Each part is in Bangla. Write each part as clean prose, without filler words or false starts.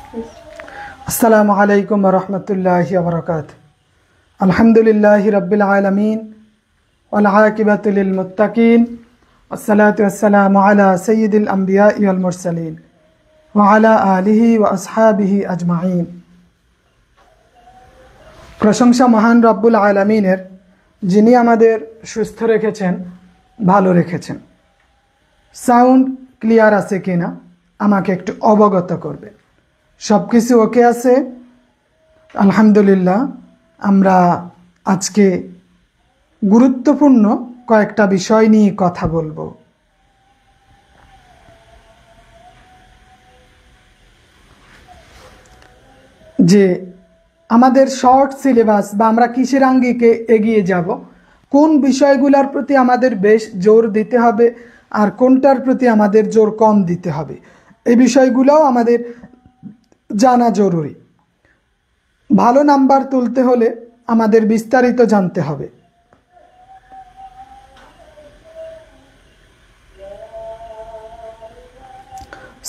अस्सलामु अलैकुम वरहमतुल्लाहि वबरकातुहू। अल्हम्दुलिल्लाहि रब्बिल आलमीन वल आकिबतु लिल मुत्तकीन वस्सलातु वस्सलामु अला सय्यिदिल अंबियाइ वल मुरसलीन व अला आलिहि व असहाबिहि अजमाइन। प्रशंसा महान रब्बुल आलमीनेर, जिनि आमादेर सुस्थ रेखेछेन, भालो रेखेछेन। साउंड क्लियर आछे किना आमाके एकटु अवगत करबेन। सबकिछु ओके आछे आलহামদুলিল্লাহ। আমরা আজকে গুরুত্বপূর্ণ কয়েকটা বিষয় নিয়ে কথা বলবো। যে আমাদের শর্ট সিলেবাস বা আমরা কিসের আঙ্গিকে এগিয়ে যাব, কোন বিষয়গুলোর প্রতি আমাদের বেশ জোর দিতে হবে আর কোনটার প্রতি আমাদের জোর কম দিতে হবে, এই বিষয়গুলোও আমাদের জানা জরুরি। ভালো নাম্বার তুলতে হলে আমাদের বিস্তারিত জানতে হবে।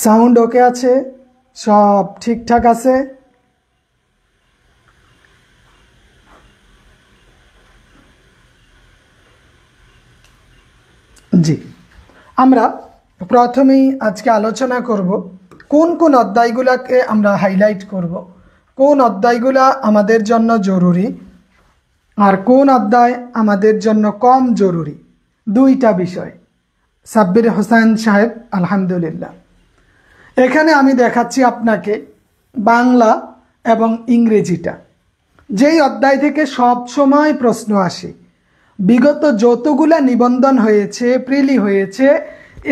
সাউন্ড ওকে আছে? সব ঠিকঠাক আছে? জি, আমরা প্রথমেই আজকে আলোচনা করব কোন কোন অধ্যায়গুলোকে আমরা হাইলাইট করব, কোন অধ্যায়গুলো আমাদের জন্য জরুরি আর কোন অধ্যায় আমাদের জন্য কম জরুরি। দুইটা বিষয়। সাব্বির হোসেন সাহেব আলহামদুলিল্লাহ। এখানে আমি দেখাচ্ছি আপনাকে বাংলা এবং ইংরেজিটা, যেই অধ্যায় থেকে সব সময় প্রশ্ন আসে। বিগত যতগুলা নিবন্ধন হয়েছে, প্রিলি হয়েছে,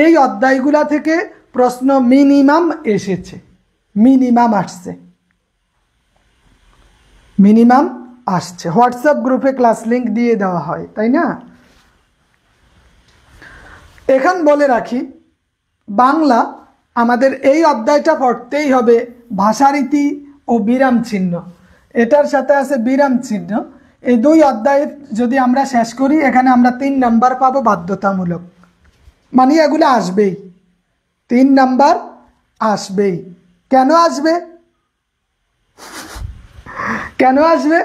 এই অধ্যায়গুলা থেকে প্রশ্ন মিনিমাম এসেছে, মিনিমাম আসছে, মিনিমাম আসছে। হোয়াটসঅ্যাপ গ্রুপে ক্লাস লিংক দিয়ে দেওয়া হয়, তাই না? এখন বলে রাখি, বাংলা আমাদের এই অধ্যায়টা পড়তেই হবে ভাষারীতি ও বিরাম চিহ্ন। এটার সাথে আছে বিরাম চিহ্ন। এই দুই অধ্যায় যদি আমরা শেষ করি, এখানে আমরা 3 নাম্বার পাবো বাধ্যতামূলক। মানে এগুলো আসবেই, 3 নাম্বার আসবেই। কেন আসবে? কেন আসবে?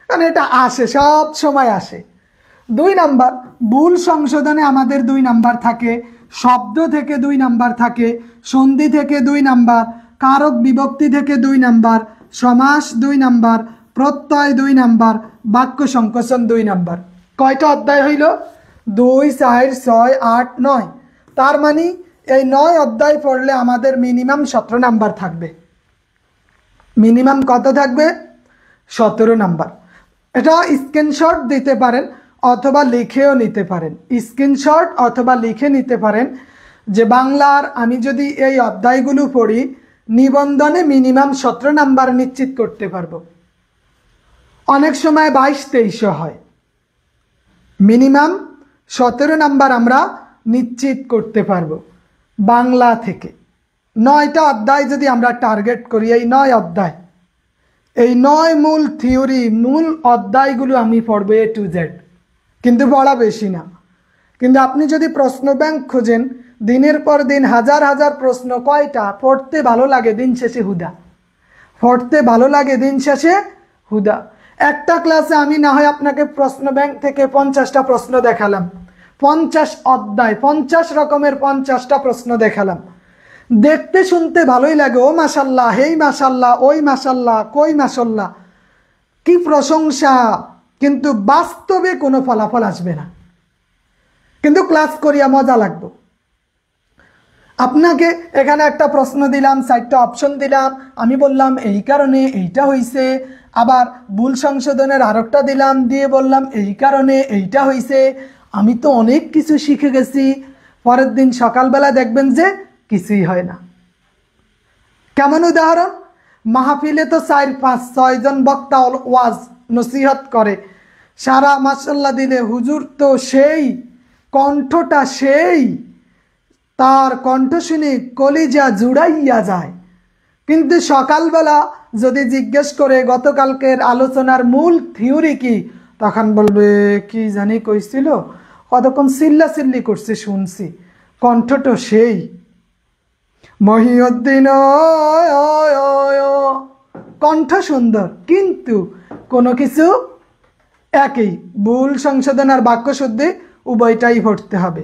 কারণ এটা আসে, সব সময় আসে। 2 নাম্বার ভুল সংশোধনে আমাদের 2 নাম্বার থাকে, শব্দ থেকে 2 নাম্বার থাকে, সন্ধি থেকে 2 নাম্বার, কারক বিভক্তি থেকে 2 নাম্বার, সমাস 2 নাম্বার, প্রত্যয় 2 নাম্বার, বাক্য সংকোচন 2 নাম্বার। কয়টা অধ্যায় হইল? 2, 4, 6, 8, 9। তার মানে এই 9 অধ্যায় পড়লে আমাদের মিনিমাম 17 নাম্বার থাকবে। মিনিমাম কত থাকবে? 17 নাম্বার। এটা স্ক্রিনশট দিতে পারেন অথবা লিখেও নিতে পারেন। স্ক্রিনশট অথবা লিখে নিতে পারেন যে বাংলার আমি যদি এই অধ্যায়গুলো পড়ি, নিবন্ধনে মিনিমাম 17 নাম্বার নিশ্চিত করতে পারবো। অনেক সময় 22-23 হয়। মিনিমাম 17 নাম্বার আমরা নিশ্চিত করতে পারবো বাংলা থেকে। 9টা অধ্যায় যদি আমরা টার্গেট করি, এই 9 অধ্যায়, এই 9 মূল থিওরি, মূল অধ্যায়গুলো আমি পড়বো A to Z, কিন্তু পড়া বেশি না। কিন্তু আপনি যদি প্রশ্ন ব্যাংক খোঁজেন, দিনের পর দিন হাজার হাজার প্রশ্ন, কয়টা? পড়তে ভালো লাগে দিন শেষে হুদা, পড়তে ভালো লাগে দিন শেষে হুদা। একটা ক্লাসে আমি না হয় আপনাকে প্রশ্ন ব্যাংক থেকে 50টা প্রশ্ন দেখালাম, 50 অধ্যায়, 50 রকমের 50টা প্রশ্ন দেখালাম। দেখতে শুনতে ভালোই লাগে, ও মাশাল্লাহ, হেই মাশাল্লাহ, ওই মাশাল্লাহ, কই মাশাল্লাহ, কি প্রশংসা, কিন্তু বাস্তবে কোনো ফলাফল আসবে না। কিন্তু ক্লাস করিয়া মজা লাগবে। আপনাকে এখানে একটা প্রশ্ন দিলাম, 4টা অপশন দিলাম, আমি বললাম এই কারণে এইটা হইছে, আবার ভুল সংশোধনের আরেকটা দিলাম, দিয়ে বললাম এই কারণে এইটা হইছে। আমি তো অনেক কিছু শিখে গেছি। পরের দিন সকালবেলা দেখবেন যে কিছুই হয় না। কেমন উদাহরণ? মাহফিলে তো 4, 5, 6 জন বক্তা ওয়াজ নসিহত করে, সারা মাশাল্লাহ দিলে হুজুর তো সেই, কণ্ঠটা সেই, তার কণ্ঠ শুনে কলিজা জুড়াইয়া যায়। কিন্তু সকালবেলা যদি জিজ্ঞেস করে গতকালকের আলোচনার মূল থিওরি কি, তখন বলবে কি জানি কইছিল, কতক্ষণ চিল্লাচিল্লি করছে শুনছি, কণ্ঠটা সেই। মহিউদ্দিন কণ্ঠ সুন্দর, কিন্তু কোনো কিছু একই, ভুল সংশোধন আর বাক্য শুদ্ধি উভয়টাই পড়তে হবে।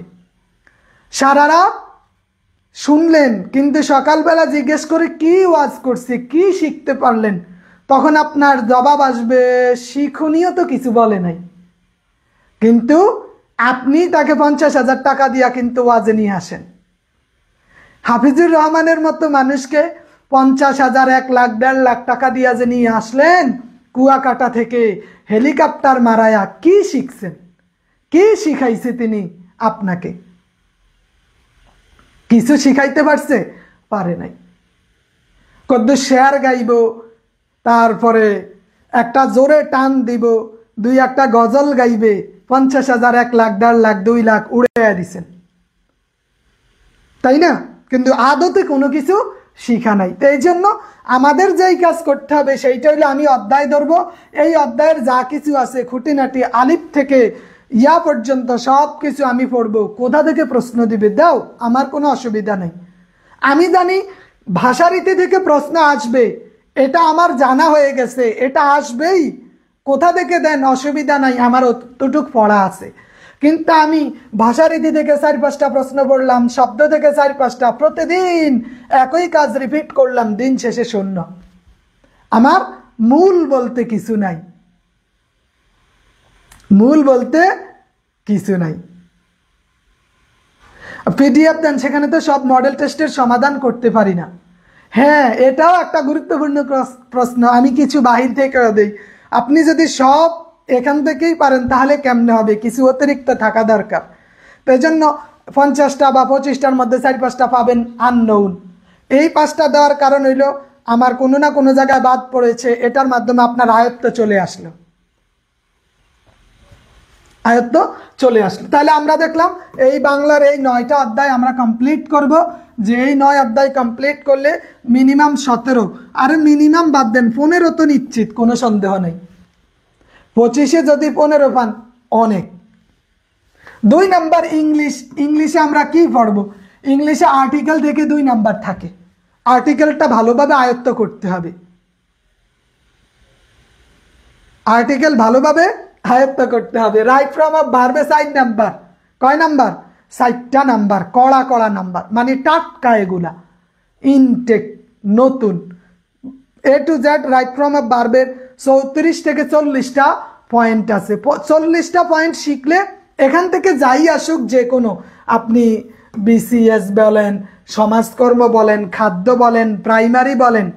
সারা রাত শুনলেন, কিন্তু সকালবেলা জিজ্ঞেস করে কি ওয়াজ করছে, কি শিখতে পারলেন, তখন আপনার জবাব আসবে শিখনীয় তো কিছু বলে নাই, কিন্তু আপনি তাকে 50,000 টাকা দিয়া কিন্তু ওয়াজে নিয়ে আসেন। হাফিজুর রহমানের মতো মানুষকে 50,000, 1 লাখ, 1.5 লাখ টাকা দিয়া যে নিয়ে আসলেন কুয়াকাটা থেকে, হেলিকপ্টার মারায়া, কি শিখছেন, কি শিখাইছে তিনি আপনাকে? কিছু শিখাইতে পারছে? পারে নাই। কত শেয়ার গাইব, তারপরে একটা জোরে টান দিব, 2-1টা গজল গাইবে, 50,000, 1 লাখ, 1.5 লাখ, 2 লাখ উড়াইয়া দিছেন, তাই না? কিন্তু আদতে কোনো কিছু শিখা নাই। তো এই জন্য আমাদের যেই কাজ করতে হবে সেইটা হইলে, আমি অধ্যায় ধরবো, এই অধ্যায়ের যা কিছু আছে খুঁটিনাটি আলিফ থেকে ইয়া পর্যন্ত সব কিছু আমি পড়বো। কোথা থেকে প্রশ্ন দিবে দাও, আমার কোনো অসুবিধা নেই। আমি জানি ভাষারীতি থেকে প্রশ্ন আসবে, এটা আমার জানা হয়ে গেছে, এটা আসবেই। কোথা থেকে দেন অসুবিধা নাই, আমার অতটুক পড়া আছে। কিন্তু আমি ভাষারীতি থেকে 4-5টা প্রশ্ন পড়লাম, শব্দ থেকে 4-5টা, প্রতিদিন একই কাজ রিপিট করলাম, দিন শেষে শূন্য। আমার মূল বলতে কিছু নাই, মূল বলতে কিছু নাই। পিডিএফ দেন, সেখানে তো সব মডেল টেস্টের সমাধান করতে পারি না। হ্যাঁ, এটাও একটা গুরুত্বপূর্ণ প্রশ্ন, আমি কিছু বাহির থেকে দেই। আপনি যদি সব এখান থেকেই পারেন তাহলে কেমনে হবে, কিছু অতিরিক্ত থাকা দরকার। তো এই জন্য 50টা বা 25টার মধ্যে 4-5টা পাবেন আননোন। এই 5টা দেওয়ার কারণ হইল আমার কোনো না কোনো জায়গায় বাদ পড়েছে, এটার মাধ্যমে আপনার আয়ত্ত চলে আসলো, আয়ত্ত চলে আসলো। তাহলে আমরা দেখলাম এই বাংলার এই 9টা অধ্যায় আমরা কমপ্লিট করব। যে এই 9 অধ্যায় কমপ্লিট করলে মিনিমাম 17, আর মিনিমাম বাদ দেন 15 তো নিশ্চিত, কোনো সন্দেহ নেই। 25-এ যদি 15 পান অনেক। 2 নাম্বার ইংলিশ। ইংলিশে আমরা কি পড়ব? ইংলিশে আর্টিকেল থেকে 2 নাম্বার থাকে, আর্টিকেলটা ভালোভাবে আয়ত্ত করতে হবে, আর্টিকেল ভালোভাবে আয়ত্ত করতে হবে। রাইট ফ্রম অফ ভার্বে 4 নাম্বার। কয় নাম্বার? 4টা নাম্বার, কড়া কড়া নাম্বার, মানে টাটকা এগুলা, ইনটেক, নতুন। A to Z right from of ভার্বের 34 থেকে 40টা পয়েন্ট আছে। 40টা পয়েন্ট শিখলে এখান থেকে যাই আসুক, যে কোনো, আপনি বিসিএস বলেন, সমাজকর্ম বলেন, খাদ্য বলেন, প্রাইমারি বলেন,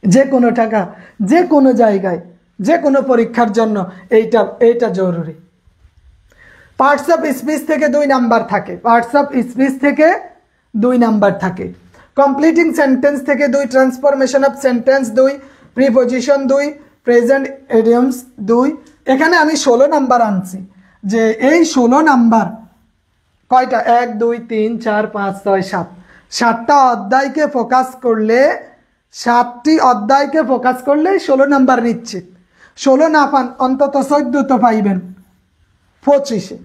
যে কোনো টাকা, যে কোনো জায়গায়, যে কোনো পরীক্ষার জন্য এইটা জরুরি। পার্টস অফ স্পিচ থেকে 2 নাম্বার থাকে, পার্টস অফ স্পিচ থেকে 2 নাম্বার থাকে। কমপ্লিটিং সেন্টেন্স থেকে 2, transformation of sentence 2, preposition 2, present idioms 2। এখানে আমি 16 নাম্বার আনছি, যে এই 16 নাম্বার কয়টা? 1, 2, 3, 4, 5, 6, 7, 7টা অধ্যায়কে ফোকাস করলে, 7টি অধ্যায়কে ফোকাস করলে 16 নাম্বার নিশ্চিত। 16 না পান অন্তত 14 তো পাইবেন 25-এ,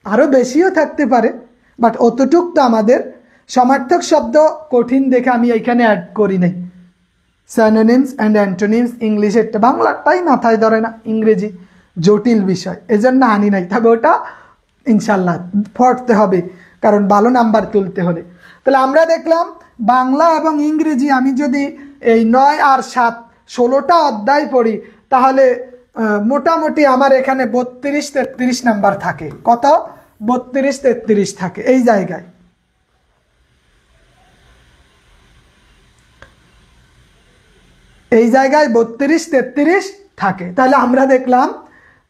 আরো বেশিও থাকতে পারে, বাট অতটুক তো আমাদের। সমার্থক শব্দ কঠিন দেখে আমি এখানে অ্যাড করি নাই। সিনোনিমস অ্যান্ড অ্যান্টোনিমস ইংলিশেরটা, বাংলাটাই মাথায় ধরে না, ইংরেজি জটিল বিষয়, এজন্য আনি নাই। তবে ওটা ইনশাল্লাহ পড়তে হবে, কারণ ভালো নাম্বার তুলতে হলে। তাহলে আমরা দেখলাম বাংলা এবং ইংরেজি, আমি যদি এই 9 আর 7 16টা অধ্যায় পড়ি, তাহলে মোটামুটি আমার এখানে 32-33 নাম্বার থাকে। কত? 32-33 থাকে এই জায়গায়। এই জায়গায় 32-33 থাকে। তাহলে আমরা দেখলাম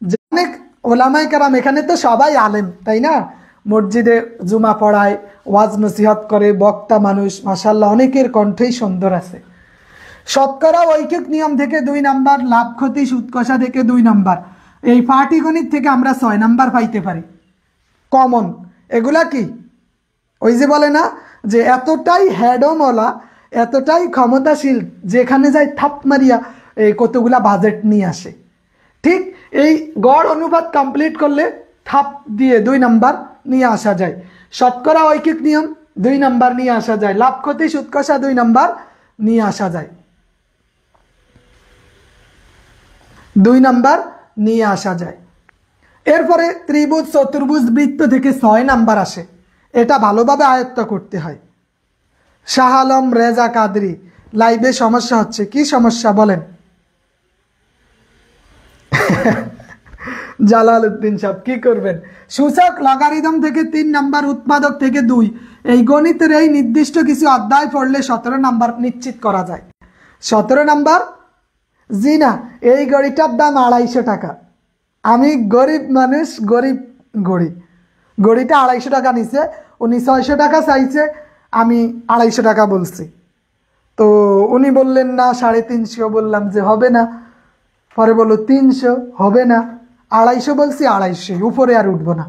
যে অনেক ওলামায়ে কেরাম, এখানে তো সবাই আলেম, তাই না? মসজিদে জুমা পড়ায়, ওয়াজ নসিহত করে, বক্তা মানুষ, মাশাআল্লাহ অনেকের কণ্ঠই সুন্দর আছে। শতকরা ঐকিক নিয়ম থেকে 2 নাম্বার, লাভ ক্ষতি সুদ কষা থেকে 2 নাম্বার, এই পাটিগণিত থেকে আমরা 6 নাম্বার পাইতে পারি কমন। এগুলা কি ওই যে বলে না যে এতটাই হেডমওয়ালা, এতটাই ক্ষমতাশীল, যেখানে যায় থাপ মারিয়া এই কতগুলা বাজেট নিয়ে আসে। ঠিক এই গড় অনুপাত কমপ্লিট করলে থাপ দিয়ে 2 নাম্বার নিয়ে আসা যায়। শতকরা ঐকিক নিয়ম 2 নাম্বার নিয়ে আসা যায়, লাভ ক্ষতি সুদ কষা 2 নাম্বার নিয়ে আসা যায়। 2 নাম্বার নিয়ে আসা যায়। এরপরে ত্রিভুজ চতুর্ভুজ বৃত্ত থেকে 6 নাম্বার আসে, এটা ভালোভাবে আয়ত্ত করতে হয়। শাহ আলম রেজা কাদরি লাইভে সমস্যা হচ্ছে, কি সমস্যা বলেন? জালাল উদ্দিন সাহেব কি করবেন? সূচক লগারিদম থেকে 3 নাম্বার, উৎপাদক থেকে 2। এই গণিতের এই নির্দিষ্ট কিছু অধ্যায় পড়লে 17 নাম্বার নিশ্চিত করা যায়। 17 নাম্বার? জি না, এই গড়িটার দাম 250 টাকা। আমি গরিব মানুষ, গড়িটা 250 টাকা নিছে, উনি 600 টাকা চাইছে, আমি 250 টাকা বলছি। তো উনি বললেন না 350, বললাম যে হবে না। পরে বললো 300, হবে না। 250 বলছি, 250, উপরে আর উঠবো না।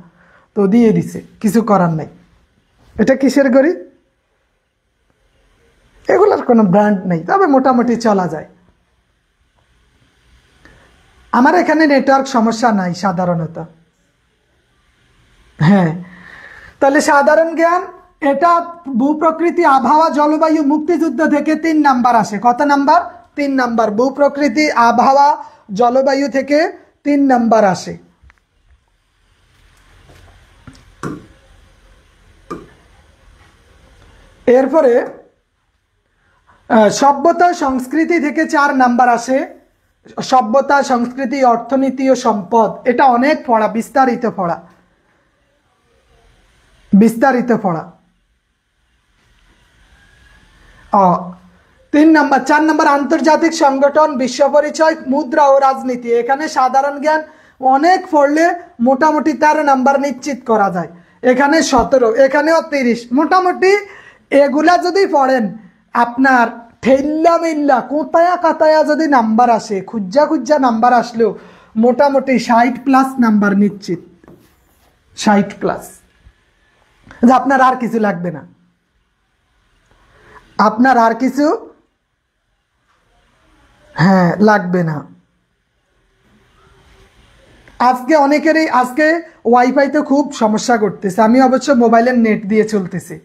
তো দিয়ে দিছে, কিছু করার নাই। এটা কিসের গড়ি? এগুলোর কোনো ব্র্যান্ড নেই, তবে মোটামুটি চলা যায়। আমার এখানে নেটওয়ার্ক সমস্যা নাই সাধারণত। হ্যাঁ, তাহলে সাধারণ জ্ঞান এটা ভূপ্রকৃতি, আবহাওয়া, জলবায়ু, মুক্তিযুদ্ধ থেকে 3 নাম্বার আসে। কত নাম্বার? 3 নাম্বার। ভূপ্রকৃতি, আবহাওয়া, জলবায়ু থেকে 3 নাম্বার আসে। এরপরে সভ্যতা সংস্কৃতি থেকে 4 নাম্বার আসে। সভ্যতা, সংস্কৃতি, অর্থনীতি ও সম্পদ, এটা অনেক পড়া, বিস্তারিত পড়া। 3 নাম্বার। 4 নাম্বার আন্তর্জাতিক সংগঠন, বিশ্ব পরিচয়, মুদ্রা ও রাজনীতি। এখানে সাধারণ জ্ঞান অনেক পড়লে মোটামুটি 13 নাম্বার নিশ্চিত করা যায়। এখানে 17, এখানেও 30। মোটামুটি এগুলা যদি পড়েন, আপনার ঠেল্লা মেল্লা কোথায়া কাতায়া যদি নাম্বার আসে, খুজ্জা নাম্বার আসলেও মোটামুটি 60+ নাম্বার নিশ্চিত। 60+। আপনার আর কিছু লাগবে না, আপনার আর কিছু লাগবে না। আজকে অনেকেরই আজকে ওয়াইফাইতে খুব সমস্যা করতেছে, আমি অবশ্য মোবাইলের নেট দিয়ে চলতেছি।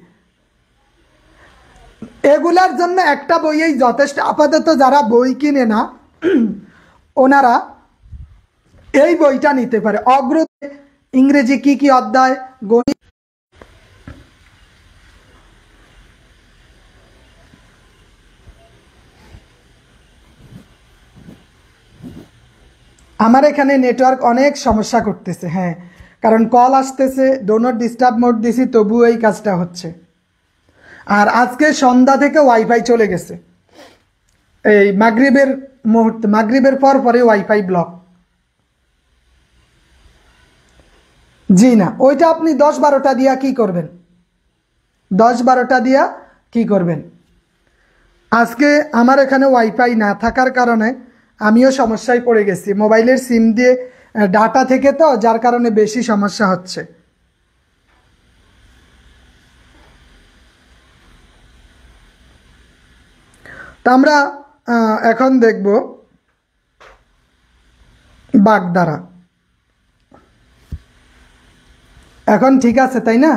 এগুলার জন্য একটা বইয়েই যথেষ্ট। আপাতত যারা বই কিনে না ওনারা এই বইটা নিতে পারে। অগ্রগতি, ইংরেজি কি কি অধ্যায়, গণিত। আমার এখানে নেটওয়ার্ক অনেক সমস্যা করতেছে। হ্যাঁ, কারণ কল আসতেছে, ডো নট ডিস্টার্ব মোড দিছি, তবুও এই কাজটা হচ্ছে। আর আজকে সন্ধ্যা থেকে ওয়াইফাই চলে গেছে, এই মাগরিবের মুহূর্তে, মাগরিবের পরে ওয়াইফাই ব্লক। জি না, ওইটা আপনি 10-12টা দিয়া কি করবেন? 10-12টা দিয়া কি করবেন? আজকে আমার এখানে ওয়াইফাই না থাকার কারণে আমিও সমস্যায় পড়ে গেছি। মোবাইলের সিম দিয়ে ডাটা থেকে, তো যার কারণে বেশি সমস্যা হচ্ছে। তা আমরা এখন দেখব বাগধারা। এখন ঠিক আছে তাই না?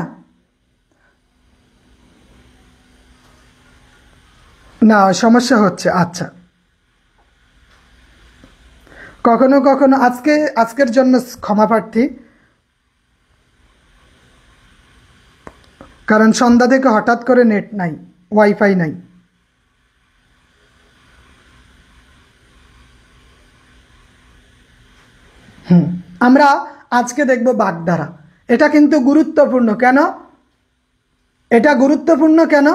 না, সমস্যা হচ্ছে। আচ্ছা, কখনো কখনো আজকের জন্য ক্ষমা প্রার্থী, কারণ সন্ধ্যা থেকে হঠাৎ করে নেট নাই, ওয়াইফাই নাই। আমরা আজকে দেখব বাগধারা। এটা কিন্তু গুরুত্বপূর্ণ। কেন এটা গুরুত্বপূর্ণ? কেন?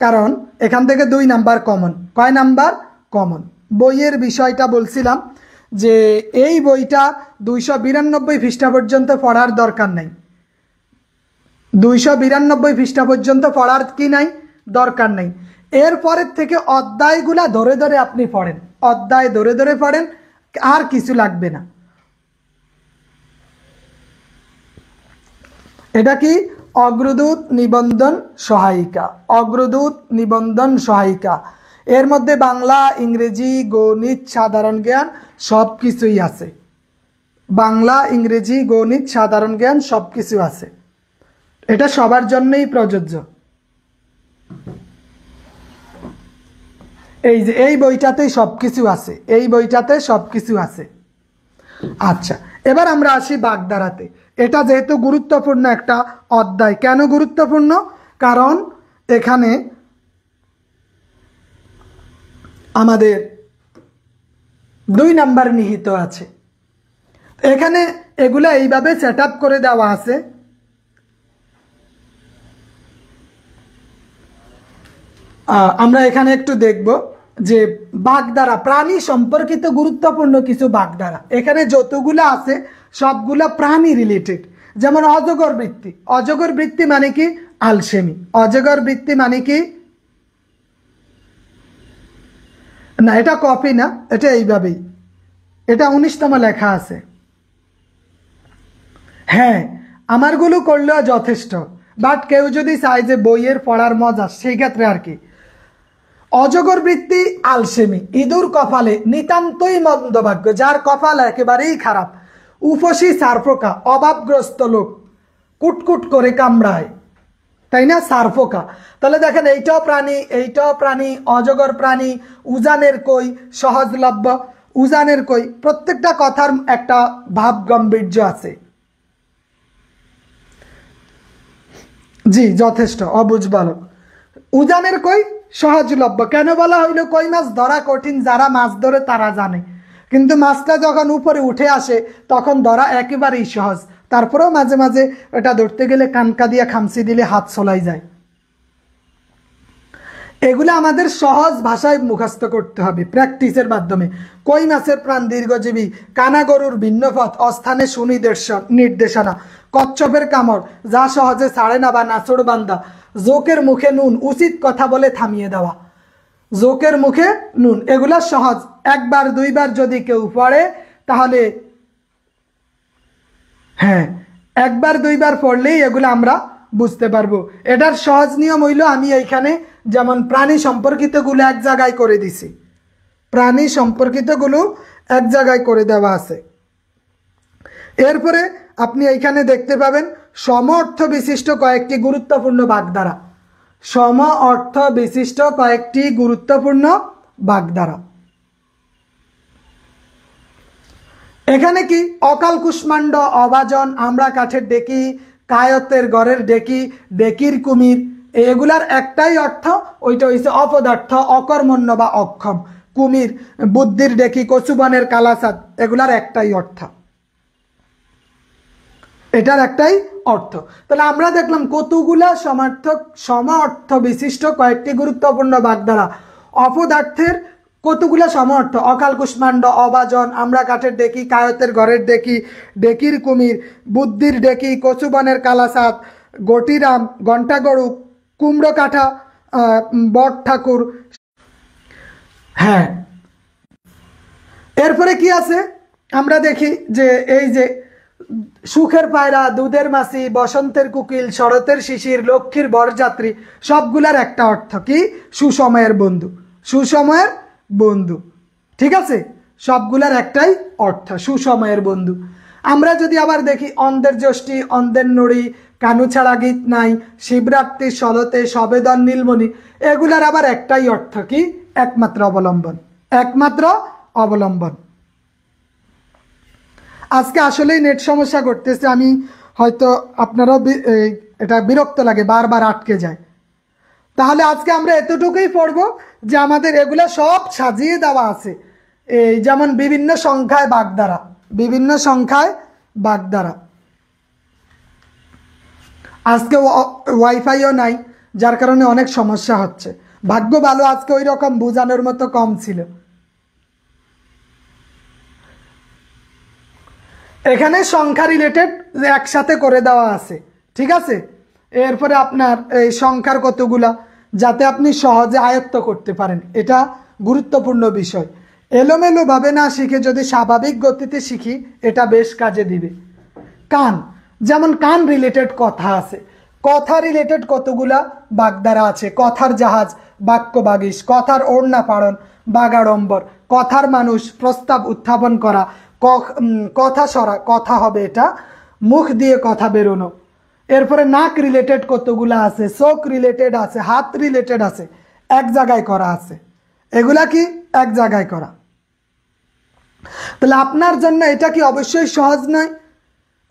কারণ এখান থেকে 2 নাম্বার কমন। কয় নাম্বার কমন? বইয়ের বিষয়টা বলছিলাম যে এই বইটা 292 পৃষ্ঠা পর্যন্ত পড়ার দরকার নাই। 292 পৃষ্ঠা পর্যন্ত পড়ার কি নাই? দরকার নাই। এরপরের থেকে অধ্যায়গুলা ধরে ধরে আপনি পড়েন, অধ্যায় ধরে ধরে পড়েন, আর কিছু লাগবে না। এটা কি? অগ্রদূত নিবন্ধন সহায়িকা। অগ্রদূত নিবন্ধন সহায়িকা, এর মধ্যে বাংলা, ইংরেজি, গণিত, সাধারণ জ্ঞান সব কিছুই আছে। বাংলা, ইংরেজি, গণিত, সাধারণ জ্ঞান সব কিছু আছে। এটা সবার জন্যই প্রযোজ্য। এই যে এই বইটাতেই সব কিছু আছে, এই বইটাতে সব কিছু আছে। আচ্ছা, এবার আমরা আসি বাগধারাতে। এটা যেহেতু গুরুত্বপূর্ণ একটা অধ্যায়। কেন গুরুত্বপূর্ণ? কারণ এখানে আমাদের 2 নাম্বার নিহিত আছে। এখানে এগুলা এইভাবে সেট আপ করে দেওয়া আছে। আমরা এখানে একটু দেখব যে বাগধারা, প্রাণী সম্পর্কিত গুরুত্বপূর্ণ কিছু বাগধারা এখানে যতগুলো আছে সবগুলা প্রাণী রিলেটেড। যেমন অজগর বৃত্তি। অজগর বৃত্তি মানে কি? আলসেমি। অজগর বৃত্তি মানে কি? না, এটা কপি না, এটা এইভাবেই, এটা 19তম লেখা আছে। হ্যাঁ, আমারগুলো করলেও যথেষ্ট, বাট কেউ যদি চায় যে বইয়ের পড়ার মজা, সেই ক্ষেত্রে আর কি। অজগর বৃত্তি আলসেমি, ইঁদুর কপালে নিতান্তই মন্দভাগ্য, যার কপাল একেবারেই খারাপ। উপসী সারফোকা, অভাবগ্রস্ত লোক, কুটকুট করে কামড়ায়, তাই না? সারফোকা। তাহলে দেখেন এইটাও প্রাণী, এইটাও প্রাণী, অজগর প্রাণী। উজানের কই, সহজলভ্য। উজানের কই, প্রত্যেকটা কথার একটা ভাব গাম্ভীর্য আছে। জি, যথেষ্ট। অবুঝ বালক। উজানের কই সহজলভ্য। কেন বলা হইল? কই মাছ ধরা কঠিন, যারা মাছ ধরে তারা জানে, কিন্তু মাছটা যখন উপরে উঠে আসে তখন ধরা একেবারেই সহজ। তারপরেও মাঝে মাঝে এটা ধরতে গেলে কানকা দিয়ে খামচি দিলে হাত চলাই যায়। এগুলো আমাদের সহজ ভাষায় মুখস্থ করতে হবে প্র্যাকটিসের মাধ্যমে। কই মাছের প্রাণ দীর্ঘজীবী, কানা গরুর ভিন্ন পথ, অস্থানে সুনির্দেশনা, কচ্ছপের কামড়, যা সহজে ছাড়ে না বা নাচড় বান্দা, জোকের মুখে নুন, উচিত কথা বলে থামিয়ে দেওয়া। জোকের মুখে নুন, এগুলা সহজ। একবার দুইবার যদি কেউ পড়ে তাহলে, হ্যাঁ, একবার দুইবার পড়লেই এগুলো আমরা বুঝতে পারবো। এটার সহজ নিয়ম হইল, আমি এইখানে যেমন প্রাণী সম্পর্কিত গুলো এক জায়গায় করে দিছি, প্রাণী সম্পর্কিত গুলো এক জায়গায় করে দেওয়া আছে। এরপরে আপনি এইখানে দেখতে পাবেন সম অর্থ বিশিষ্ট কয়েকটি গুরুত্বপূর্ণ বাগধারা। সম অর্থ বিশিষ্ট কয়েকটি গুরুত্বপূর্ণ বাগধারা। এখানে কি? অকাল কুষ্মাণ্ড, অভাজন, আমরা কাঠের ডেকি, কায়তের ঘরের ডেকি, ডেকির কুমির, এগুলার একটাই অর্থ, ওইটা হইছে অপদার্থ, অকর্মণ্য বা অক্ষম। কুমির, বুদ্ধির ডেকি, কচুবনের কালাচাঁদ, এগুলার একটাই অর্থ, এটার একটাই অর্থ। তাহলে আমরা দেখলাম কতগুলা সমার্থক সম অর্থ বিশিষ্ট কয়েকটি গুরুত্বপূর্ণ বাগধারা। অপদার্থের কতগুলা সম অর্থ: অকাল কুষ্মাণ্ড, অভাজন, আমরা কাঠের ডেকি, কায়তের ঘরের ডেকি, ডেকির কুমির, বুদ্ধির ডেকি, কচুবনের কালাচাঁদ, গটিরাম, ঘণ্টা গরু, কুমড়ো কাঠা, বট ঠাকুর। হ্যাঁ, এরপরে কি আছে আমরা দেখি যে এই যে সুখের পায়রা, দুধের মাছি, বসন্তের কুকিল, শরতের শিশির, লক্ষ্মীর বরযাত্রী, সবগুলার একটা অর্থ কি? সুসময়ের বন্ধু। সুসময়ের বন্ধু, ঠিক আছে? সবগুলার একটাই অর্থ, সুসময়ের বন্ধু। আমরা যদি আবার দেখি অন্ধের জ্যোষ্ঠী, অন্ধের নড়ি, কানু ছাড়া গীত নাই, শিবরাত্রি, সলতে, সবেদন, নীলমণি, এগুলার আবার একটাই অর্থ কি? একমাত্র অবলম্বন। একমাত্র অবলম্বন। আজকে আসলেই নেট সমস্যা করতেছে, আমি হয়তো আপনারাও এটা বিরক্ত লাগে, বারবার আটকে যায়। তাহলে আজকে আমরা এতটুকুই পড়ব যে আমাদের এগুলা সব সাজিয়ে দেওয়া আছে, এই যেমন বিভিন্ন সংখ্যায় বাগধারা, বিভিন্ন সংখ্যায় বাগধারা। আজকে ওয়াইফাইও নাই, যার কারণে অনেক সমস্যা হচ্ছে। ভাগ্য ভালো আজকে ওই রকম বোঝানোর মতো কম ছিল। এখানে সংখ্যা রিলেটেড একসাথে করে দেওয়া আছে, ঠিক আছে? এরপরে আপনার এই সংখ্যার কতগুলা, যাতে আপনি সহজে আয়ত্ত করতে পারেন, এটা গুরুত্বপূর্ণ বিষয়। এলোমেলোভাবে না শিখে যদি স্বাভাবিক গতিতে শিখি, এটা বেশ কাজে দিবে। কান, যেমন কান রিলেটেড কথা আছে, কথা রিলেটেড কতগুলা বাগধারা আছে। কথার জাহাজ, বাক্য বাগিশ, কথার ওড়না পাড়ন, বাগাড়ম্বর, কথার মানুষ, প্রস্তাব উত্থাপন করা, কথা সরা, কথা হবে এটা, মুখ দিয়ে কথা বেরোনো। এরপরে নাক রিলেটেড কতগুলা আছে, চোখ রিলেটেড আছে, হাত রিলেটেড আছে, এক জায়গায় করা আছে। এগুলা কি? এক জায়গায় করা। তাহলে আপনার জন্য এটা কি অবশ্যই সহজ নয়?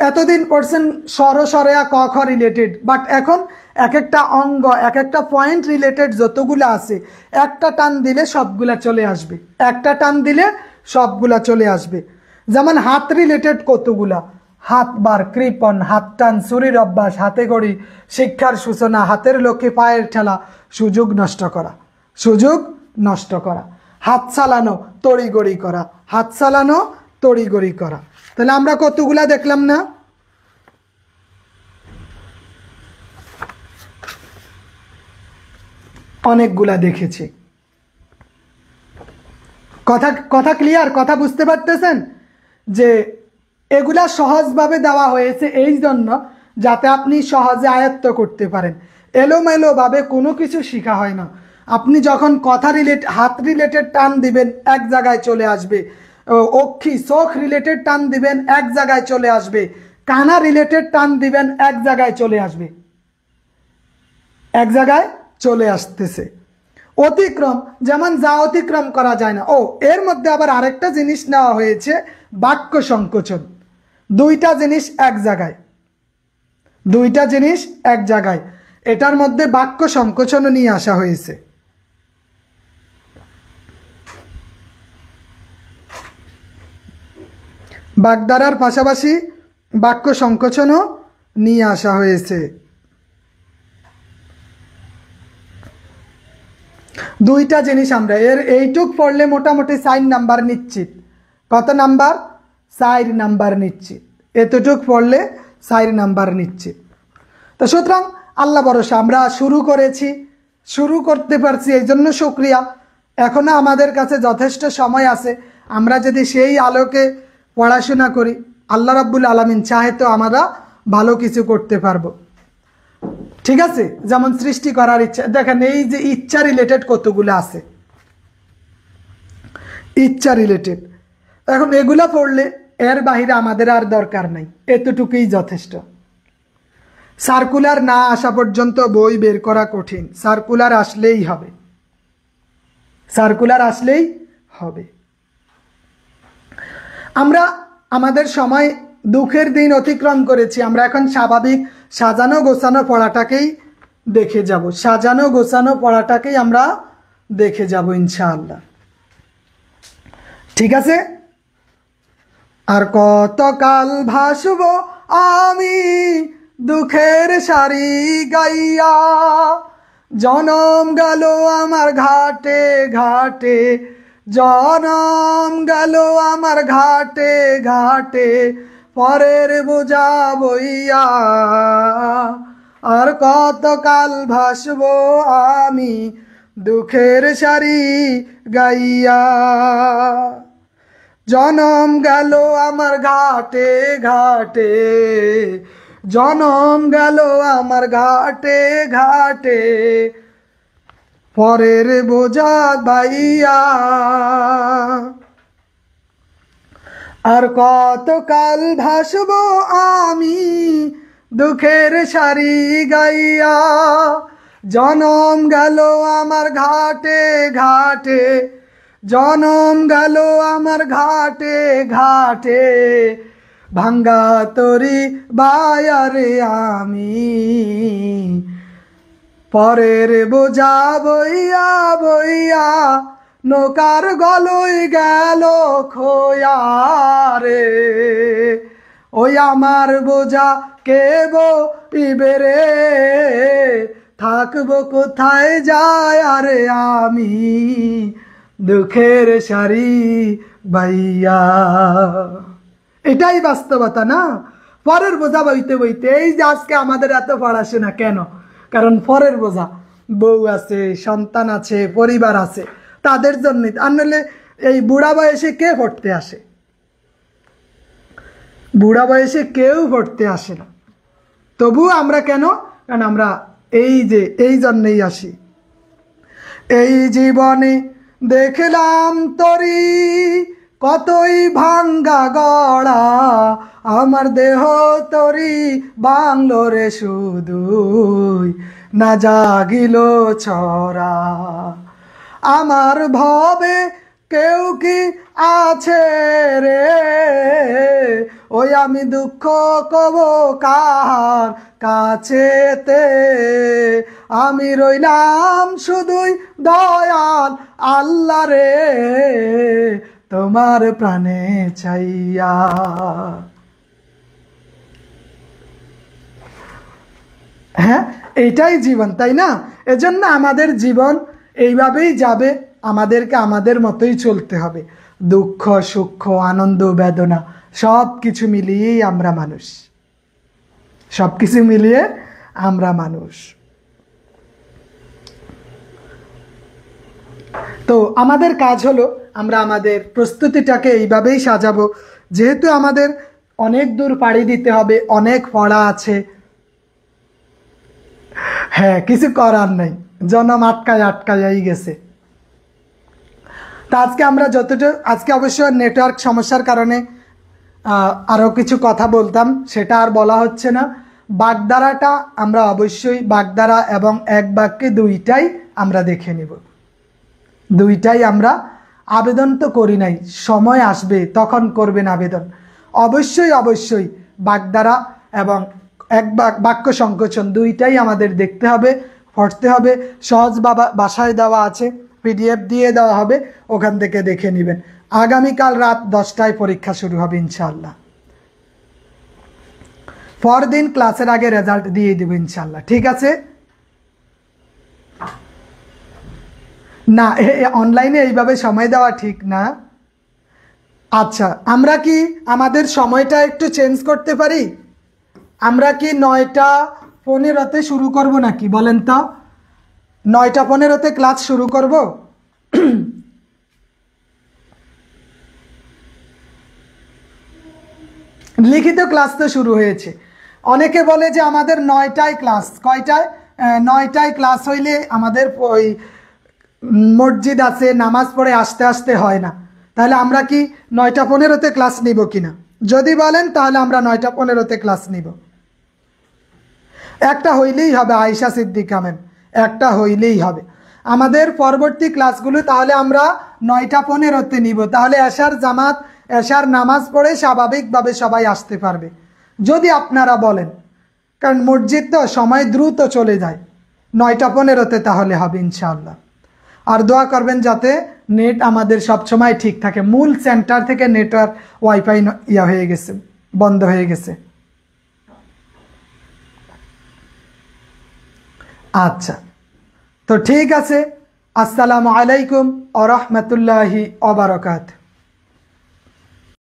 এতদিন পড়ছেন স্বর স্বরেয়া ক খ রিলেটেড, বাট এখন এক একটা অঙ্গ এক একটা পয়েন্ট রিলেটেড যতগুলো আছে একটা টান দিলে সবগুলা চলে আসবে, একটা টান দিলে সবগুলা চলে আসবে। যেমন হাত রিলেটেড কতগুলা, হাত বার, কৃপণ, হাত টান, চুরির অভ্যাস, হাতে গড়ি, শিক্ষার সূচনা, হাতের লক্ষ্যে পায়ের ঠেলা, সুযোগ নষ্ট করা, সুযোগ নষ্ট করা, হাত চালানো, তড়িগড়ি করা, হাত চালানো, তড়িগড়ি করা। তাহলে আমরা কতগুলা দেখলাম না? অনেকগুলা দেখেছি। কথা কথা ক্লিয়ার? কথা বুঝতে পারতেছেন যে এগুলা সহজভাবে দেওয়া হয়েছে এই জন্য যাতে আপনি সহজে আয়ত্ত করতে পারেন। এলোমেলো ভাবে কোনো কিছু শেখা হয় না। আপনি যখন কথা হাত রিলেটেড টান দিবেন এক জায়গায় চলে আসবে, অক্ষি চোখ রিলেটেড টান দিবেন এক জায়গায় চলে আসবে, কানা রিলেটেড টান দিবেন এক জায়গায় চলে আসবে, এক জায়গায় চলে আসতেছে। অতিক্রম, যেমন যা অতিক্রম করা যায় না। ও এর মধ্যে আবার আরেকটা জিনিস নেওয়া হয়েছে, বাক্য সংকোচন। দুইটা জিনিস এক জায়গায়, দুইটা জিনিস এক জায়গায়, এটার মধ্যে বাক্য সংকোচনও নিয়ে আসা হয়েছে। বাগধারার পাশাপাশি বাক্য সংকোচনও নিয়ে আসা হয়েছে। দুইটা জিনিস আমরা এইটুক পড়লে মোটামুটি 4 নাম্বার নিশ্চিত। কত নাম্বার? 4 নাম্বার নিশ্চিত। এতটুক পড়লে 4 নাম্বার নিশ্চিত। তো সুতরাং আল্লাহ ভরসা, আমরা শুরু করেছি, শুরু করতে পারছি, এই জন্য শুকরিয়া। এখনো আমাদের কাছে যথেষ্ট সময় আছে। আমরা যদি সেই আলোকে পড়াশোনা করি, আল্লাহ রাব্বুল আলামিন চাহে তো আমরা ভালো কিছু করতে পারবো। ঠিক আছে? যেমন সৃষ্টি করার ইচ্ছা, দেখেন এই যে ইচ্ছা রিলেটেড কতগুলো আছে, ইচ্ছা রিলেটেড। এখন এগুলা পড়লে এর বাহিরে আমাদের আর দরকার নাই, এতটুকুই যথেষ্ট। সার্কুলার না আসা পর্যন্ত বই বের করা কঠিন, সার্কুলার আসলেই হবে, সার্কুলার আসলেই হবে। আমরা আমাদের সময় দুঃখের দিন অতিক্রম করেছি, আমরা এখন স্বাভাবিক সাজানো গোছানো পড়াটাকেই দেখে যাব, সাজানো গোছানো পড়াটাকেই আমরা দেখে যাব ইনশাআল্লাহ। ঠিক আছে? আর কতকাল ভাসব আমি দুঃখের সারি গাইয়া, জনম গেল আমার ঘাটে ঘাটে, জনম গেল আমার ঘাটে ঘাটে, পরের বোঝা বইয়া। আর কতকাল ভাসব আমি দুঃখের সারি গাইয়া, জনম গেল আমার ঘাটে ঘাটে, জনম গেল আমার ঘাটে ঘাটে, পরের বোঝা বাইয়া। আর কতকাল ভাসব আমি দুঃখের সারি গাইয়া, জনম গেল আমার ঘাটে ঘাটে, জনম গেল আমার ঘাটে ঘাটে, ভাঙ্গা তরি বায়ারে আমি, পরের বোঝা বইয়া বইয়া, নৌকার গলই গেল খোয়া রে, ওই আমার বোঝা কে বইবে রে, থাকবো কোথায় যায় আরে আমি দুঃখের সারি বাইয়া। এটাই বাস্তবতা না? পরের বোঝা বইতে বইতে এই যে আজকে আমাদের এত পড়াশোনা কেন? কারণ পরের বোঝা, বউ আছে, সন্তান আছে, পরিবার আছে, তাদের জন্য। আর নইলে এই বুড়া বয়সে কে পড়তে আসে? বুড়া বয়সে কেউ পড়তে আসে না। তবু আমরা কেন? কারণ আমরা এই জন্যই আসি। এই জীবনে দেখলাম তরি কতই ভাঙ্গা গড়া, আমার দেহ তরি বাংলো রে শুধুই, না জাগিল ছড়া। আমার ভবে কেউ কি আছে রে, ওই আমি দুঃখ কব কার কাছেতে, আমি রইলাম শুধুই দয়াল আল্লাহ রে, তোমার প্রাণে চাইয়া। হ্যাঁ, এইটাই জীবন, তাই না? এজন্য আমাদের জীবন এইভাবেই যাবে, আমাদেরকে আমাদের মতোই চলতে হবে। দুঃখ সুখ আনন্দ বেদনা সব কিছু মিলিয়েই আমরা মানুষ, সব কিছু মিলিয়ে আমরা মানুষ। তো আমাদের কাজ হলো আমরা আমাদের প্রস্তুতিটাকে এইভাবেই সাজাবো, যেহেতু আমাদের অনেক দূর পাড়ি দিতে হবে, অনেক পড়া আছে। হ্যাঁ, কিছু করার নেই, জনম আটকাই গেছে। তা আজকে আমরা আজকে অবশ্য নেটওয়ার্ক সমস্যার কারণে আরও কিছু কথা বলতাম, সেটা আর বলা হচ্ছে না। বাগধারাটা আমরা অবশ্যই বাগধারা এবং এক বাক্যে দুইটাই আমরা দেখে নিব, দুইটাই আমরা আবেদন তো করি নাই, সময় আসবে তখন করবেন আবেদন। অবশ্যই বাগধারা এবং এক বাক্য সংকোচন দুইটাই আমাদের দেখতে হবে, পড়তে হবে। সহজ বাসায় দেওয়া আছে, PDF দিয়ে দেওয়া হবে, ওখান থেকে দেখে নেবেন। আগামীকাল রাত 10টায় পরীক্ষা শুরু হবে ইনশাআল্লাহ। পরদিন ক্লাসের আগে রেজাল্ট দিয়ে দেব ইনশাআল্লাহ, ঠিক আছে? না, অনলাইনে এইভাবে সময় দেওয়া ঠিক না। আচ্ছা, আমরা কি আমাদের সময়টা একটু চেঞ্জ করতে পারি? আমরা কি 9টা 15-তে শুরু করব নাকি বলেন তো? 9টা 15-তে ক্লাস শুরু করব? লিখিত ক্লাস তো শুরু হয়েছে। অনেকে বলে যে আমাদের 9টায় ক্লাস, কয়টায়? 9টায় ক্লাস হইলে আমাদের ওই মসজিদ আছে, নামাজ পড়ে আসতে আসতে হয় না। তাহলে আমরা কি 9টা 15-তে ক্লাস নিব কিনা? যদি বলেন তাহলে আমরা 9টা 15-তে ক্লাস নিব। একটা হইলেই হবে আয়েশা সিদ্দিকা ম্যাম, একটা হইলেই হবে। আমাদের পরবর্তী ক্লাসগুলো তাহলে আমরা 9টা 15-তে নিব, তাহলে এশার নামাজ পড়ে স্বাভাবিকভাবে সবাই আসতে পারবে যদি আপনারা বলেন, কারণ মসজিদ তো সময় দ্রুত চলে যায়। 9টা 15-তে তাহলে হবে ইনশাআল্লাহ। আর দোয়া করবেন যাতে নেট আমাদের সবসময় ঠিক থাকে। মূল সেন্টার থেকে নেটওয়ার্ক ওয়াইফাই হয়ে গেছে, বন্ধ হয়ে গেছে। আচ্ছা, তো ঠিক আছে। আসসালামু আলাইকুম ওয়া রাহমাতুল্লাহি ওয়া বারাকাতুহু।